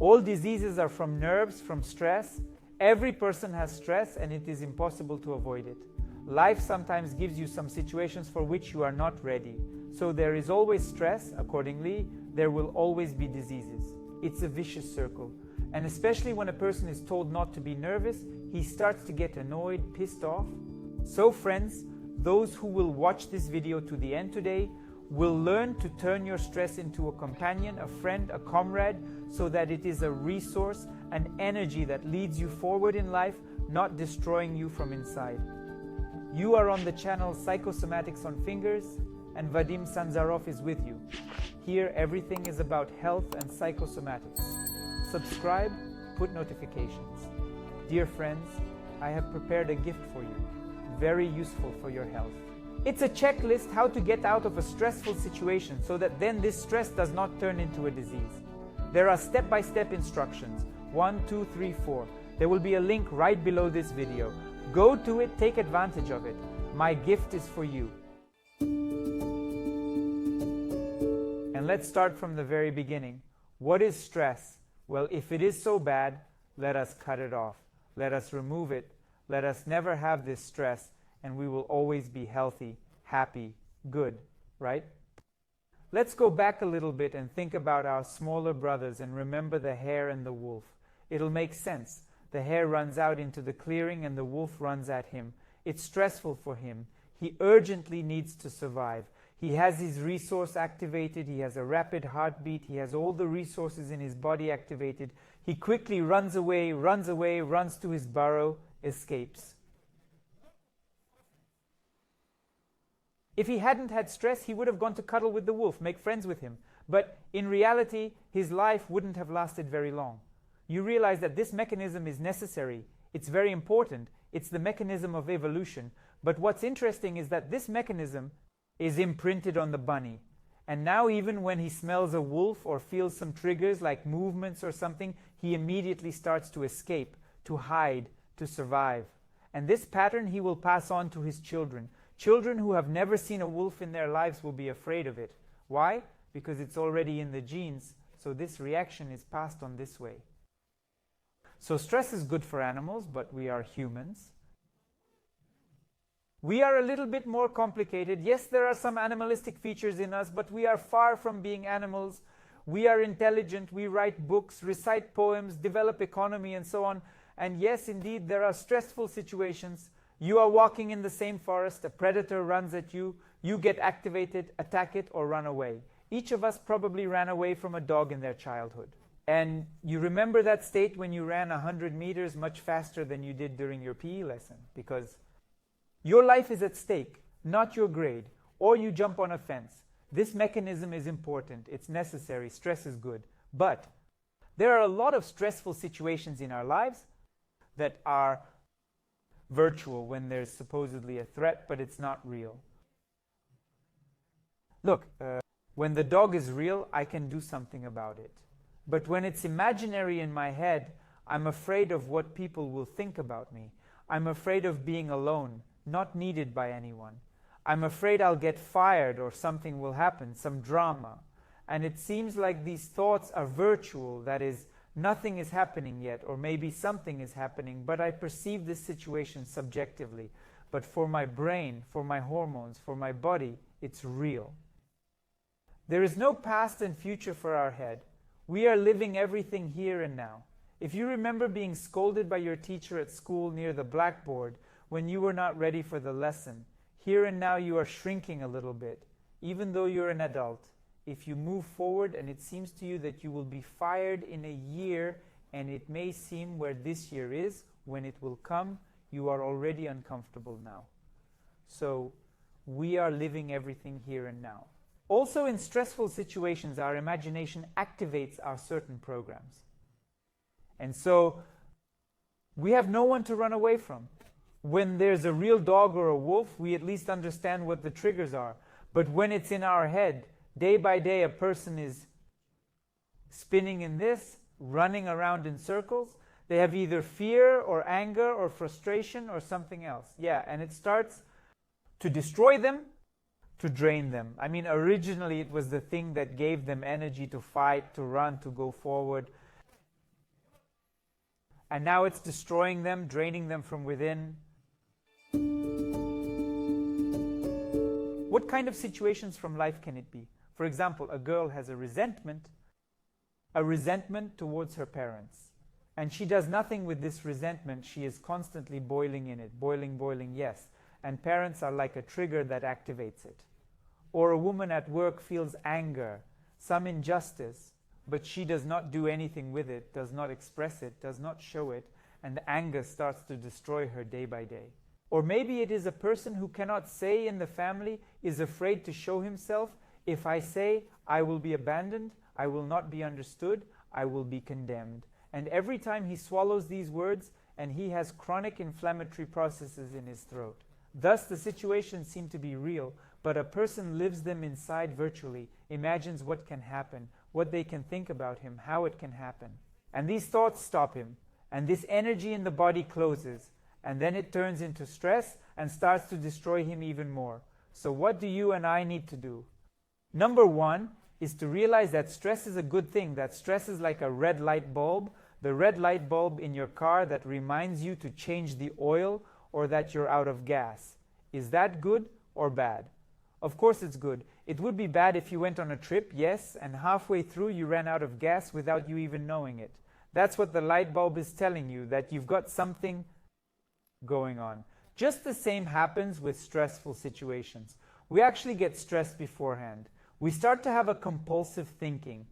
All diseases are from nerves, from stress. Every person has stress and it is impossible to avoid it. Life sometimes gives you some situations for which you are not ready. So there is always stress, accordingly, there will always be diseases. It's a vicious circle. And especially when a person is told not to be nervous, he starts to get annoyed, pissed off. So friends, those who will watch this video to the end today will learn to turn your stress into a companion, a friend, a comrade, so that it is a resource, an energy that leads you forward in life, not destroying you from inside. You are on the channel Psychosomatics on Fingers, and Vadym Sanzharov is with you. Here everything is about health and psychosomatics. Subscribe, put notifications. Dear friends, I have prepared a gift for you, very useful for your health. It's a checklist how to get out of a stressful situation so that then this stress does not turn into a disease. There are step-by-step instructions, 1, 2, 3, 4. There will be a link right below this video. Go to it, take advantage of it. My gift is for you. And let's start from the very beginning. What is stress? Well, if it is so bad, let us cut it off. Let us remove it. Let us never have this stress, and we will always be healthy, happy, good, right? Let's go back a little bit and think about our smaller brothers and remember the hare and the wolf. It'll make sense. The hare runs out into the clearing and the wolf runs at him. It's stressful for him. He urgently needs to survive. He has his resource activated. He has a rapid heartbeat. He has all the resources in his body activated. He quickly runs away, runs to his burrow, escapes. If he hadn't had stress, he would have gone to cuddle with the wolf, make friends with him. But in reality, his life wouldn't have lasted very long. You realize that this mechanism is necessary. It's very important. It's the mechanism of evolution. But what's interesting is that this mechanism is imprinted on the bunny. And now even when he smells a wolf or feels some triggers like movements or something, he immediately starts to escape, to hide, to survive. And this pattern he will pass on to his children. Children who have never seen a wolf in their lives will be afraid of it. Why? Because it's already in the genes, so this reaction is passed on this way. So stress is good for animals, but we are humans. We are a little bit more complicated. Yes, there are some animalistic features in us, but we are far from being animals. We are intelligent, we write books, recite poems, develop economy, and so on. And yes, indeed, there are stressful situations. You are walking in the same forest, a predator runs at you, you get activated, attack it, or run away. Each of us probably ran away from a dog in their childhood. And you remember that state when you ran 100 meters much faster than you did during your PE lesson, because your life is at stake, not your grade, or you jump on a fence. This mechanism is important, it's necessary, stress is good. But there are a lot of stressful situations in our lives that are virtual when there's supposedly a threat, but it's not real. Look, when the dog is real, I can do something about it. But when it's imaginary in my head, I'm afraid of what people will think about me. I'm afraid of being alone, not needed by anyone. I'm afraid I'll get fired or something will happen, some drama. And it seems like these thoughts are virtual, that is, nothing is happening yet, or maybe something is happening, but I perceive this situation subjectively. But for my brain, for my hormones, for my body, it's real. There is no past and future for our head. We are living everything here and now. If you remember being scolded by your teacher at school near the blackboard when you were not ready for the lesson, here and now you are shrinking a little bit, even though you're an adult. If you move forward and it seems to you that you will be fired in a year, and it may seem where this year is, when it will come, you are already uncomfortable now. So we are living everything here and now. Also, in stressful situations, our imagination activates our certain programs. And so we have no one to run away from. When there's a real dog or a wolf, we at least understand what the triggers are. But when it's in our head, day by day a person is spinning in this, running around in circles. They have either fear or anger or frustration or something else. Yeah, and it starts to destroy them, to drain them. I mean, originally it was the thing that gave them energy to fight, to run, to go forward. and now it's destroying them, draining them from within. What kind of situations from life can it be? For example, a girl has a resentment towards her parents. And she does nothing with this resentment. She is constantly boiling in it. Boiling, yes. And parents are like a trigger that activates it. Or a woman at work feels anger, some injustice, but she does not do anything with it, does not express it, does not show it, and the anger starts to destroy her day by day. Or maybe it is a person who cannot say in the family, is afraid to show himself. If I say, I will be abandoned, I will not be understood, I will be condemned. And every time he swallows these words, and he has chronic inflammatory processes in his throat. Thus the situations seem to be real, but a person lives them inside virtually, imagines what can happen, what they can think about him, how it can happen. And these thoughts stop him, and this energy in the body closes, and then it turns into stress and starts to destroy him even more. So what do you and I need to do? Number one is to realize that stress is a good thing, that stress is like a red light bulb, the red light bulb in your car that reminds you to change the oil or that you're out of gas. Is that good or bad? Of course it's good. It would be bad if you went on a trip, yes, and halfway through you ran out of gas without you even knowing it. That's what the light bulb is telling you, that you've got something going on. Just the same happens with stressful situations. We actually get stressed beforehand. We start to have a compulsive thinking.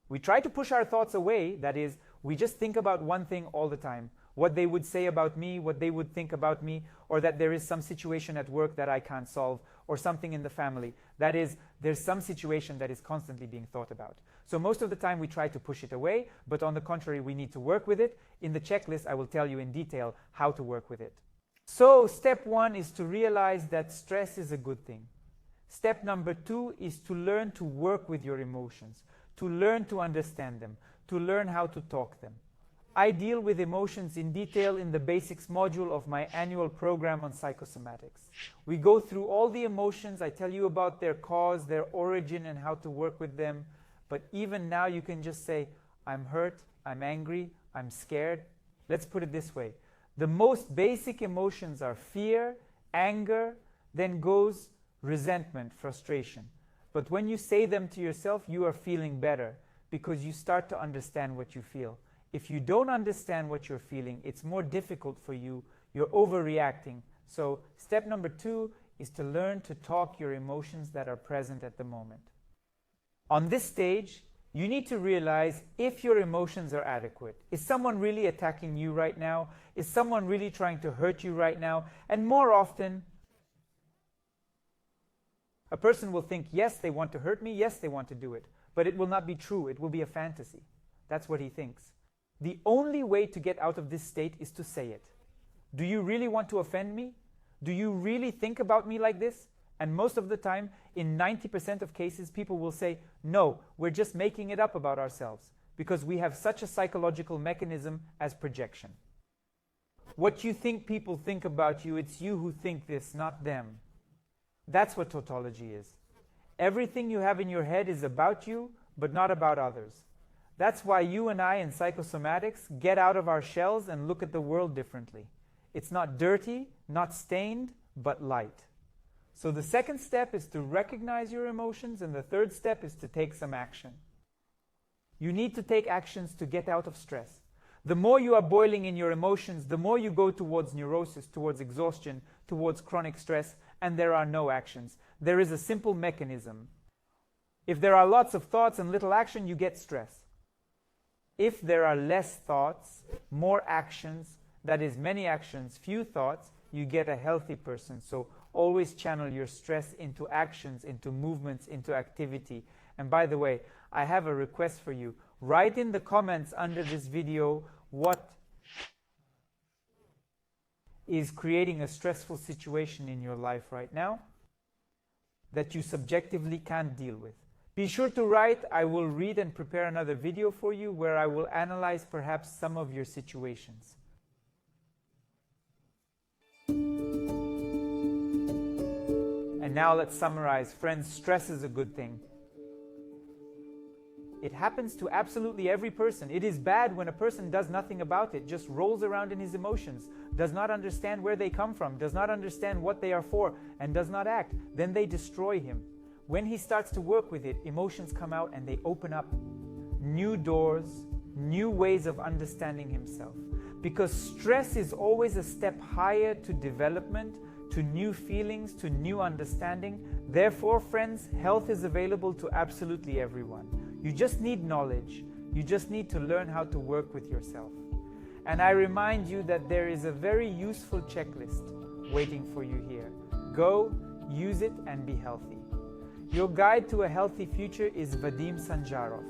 We try to push our thoughts away, that is, we just think about one thing all the time. What they would say about me, what they would think about me, or that there is some situation at work that I can't solve, or something in the family. That is, there's some situation that is constantly being thought about. So most of the time we try to push it away, but on the contrary, we need to work with it. In the checklist, I will tell you in detail how to work with it. So step one is to realize that stress is a good thing. Step number two is to learn to work with your emotions, to learn to understand them, to learn how to talk them. I deal with emotions in detail in the basics module of my annual program on psychosomatics. We go through all the emotions, I tell you about their cause, their origin, and how to work with them. But even now you can just say, I'm hurt, I'm angry, I'm scared. Let's put it this way. The most basic emotions are fear, anger, then goes resentment, frustration. But when you say them to yourself, you are feeling better because you start to understand what you feel. If you don't understand what you're feeling, it's more difficult for you. You're overreacting. So step number two is to learn to talk your emotions that are present at the moment. On this stage, you need to realize if your emotions are adequate. Is someone really attacking you right now? Is someone really trying to hurt you right now? And more often, a person will think, yes, they want to hurt me, yes, they want to do it. But it will not be true. It will be a fantasy. That's what he thinks. The only way to get out of this state is to say it. Do you really want to offend me? Do you really think about me like this? And most of the time, in 90% of cases, people will say, no, we're just making it up about ourselves because we have such a psychological mechanism as projection. What you think people think about you, it's you who think this, not them. That's what tautology is. Everything you have in your head is about you, but not about others. That's why you and I in psychosomatics get out of our shells and look at the world differently. It's not dirty, not stained, but light. So the second step is to recognize your emotions, and the third step is to take some action. You need to take actions to get out of stress. The more you are boiling in your emotions, the more you go towards neurosis, towards exhaustion, towards chronic stress, and there are no actions. There is a simple mechanism. If there are lots of thoughts and little action, you get stress. If there are less thoughts, more actions, that is many actions, few thoughts, you get a healthy person. So always channel your stress into actions, into movements, into activity. And by the way, I have a request for you. Write in the comments under this video what is creating a stressful situation in your life right now that you subjectively can't deal with. Be sure to write. I will read and prepare another video for you where I will analyze perhaps some of your situations. And now let's summarize. Friends, stress is a good thing. It happens to absolutely every person. It is bad when a person does nothing about it, just rolls around in his emotions, does not understand where they come from, does not understand what they are for, and does not act. Then they destroy him. When he starts to work with it, emotions come out and they open up new doors, new ways of understanding himself. Because stress is always a step higher to development, to new feelings, to new understanding. Therefore, friends, health is available to absolutely everyone. You just need knowledge. You just need to learn how to work with yourself. And I remind you that there is a very useful checklist waiting for you here. Go, use it, and be healthy. Your guide to a healthy future is Vadym Sanzharov.